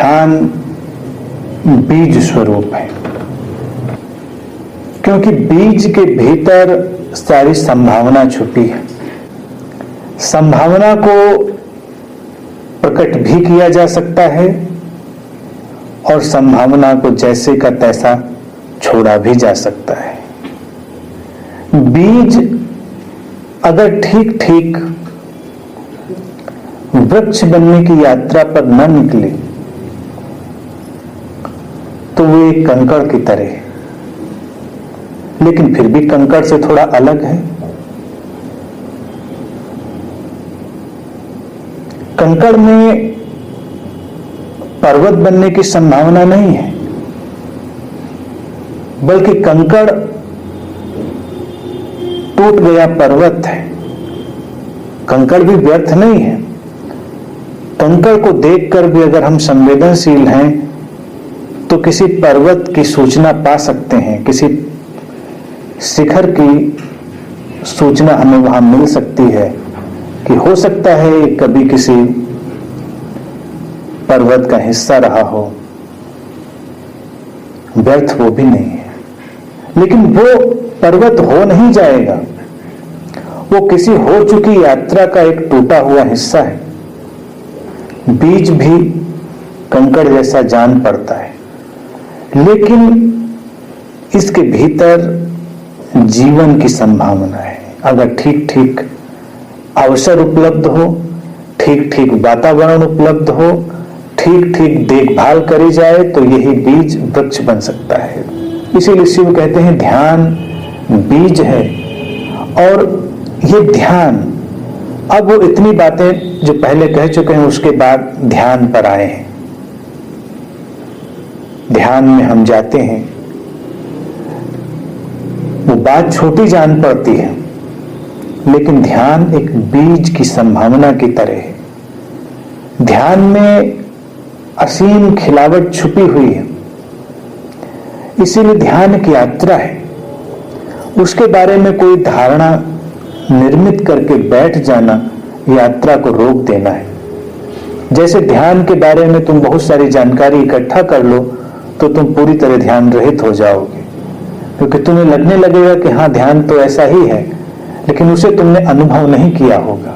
ध्यान बीज स्वरूप है, क्योंकि बीज के भीतर सारी संभावना छुपी है। संभावना को प्रकट भी किया जा सकता है और संभावना को जैसे का तैसा छोड़ा भी जा सकता है। बीज अगर ठीक ठीक वृक्ष बनने की यात्रा पर न निकले तो वो एक कंकड़ की तरह है, लेकिन फिर भी कंकड़ से थोड़ा अलग है। कंकड़ में पर्वत बनने की संभावना नहीं है, बल्कि कंकड़ टूट गया पर्वत है। कंकड़ भी व्यर्थ नहीं है। कंकड़ को देखकर भी अगर हम संवेदनशील हैं तो किसी पर्वत की सूचना पा सकते हैं, किसी शिखर की सूचना हमें वहां मिल सकती है कि हो सकता है कभी किसी पर्वत का हिस्सा रहा हो। व्यर्थ वो भी नहीं है, लेकिन वो पर्वत हो नहीं जाएगा, वो किसी हो चुकी यात्रा का एक टूटा हुआ हिस्सा है। बीज भी कंकड़ जैसा जान पड़ता है, लेकिन इसके भीतर जीवन की संभावना है। अगर ठीक ठीक अवसर उपलब्ध हो, ठीक ठीक वातावरण उपलब्ध हो, ठीक ठीक देखभाल करी जाए तो यही बीज वृक्ष बन सकता है। इसीलिए शिव कहते हैं ध्यान बीज है। और ये ध्यान, अब वो इतनी बातें जो पहले कह चुके हैं उसके बाद ध्यान पर आए हैं। ध्यान में हम जाते हैं, वो बात छोटी जान पड़ती है, लेकिन ध्यान एक बीज की संभावना की तरह है। ध्यान में असीम खिलावट छुपी हुई है, इसीलिए ध्यान की यात्रा है। उसके बारे में कोई धारणा निर्मित करके बैठ जाना यात्रा को रोक देना है। जैसे ध्यान के बारे में तुम बहुत सारी जानकारी इकट्ठा कर लो तो तुम पूरी तरह ध्यान रहित हो जाओगे, क्योंकि तुम्हें लगने लगेगा कि हाँ ध्यान तो ऐसा ही है, लेकिन उसे तुमने अनुभव नहीं किया होगा।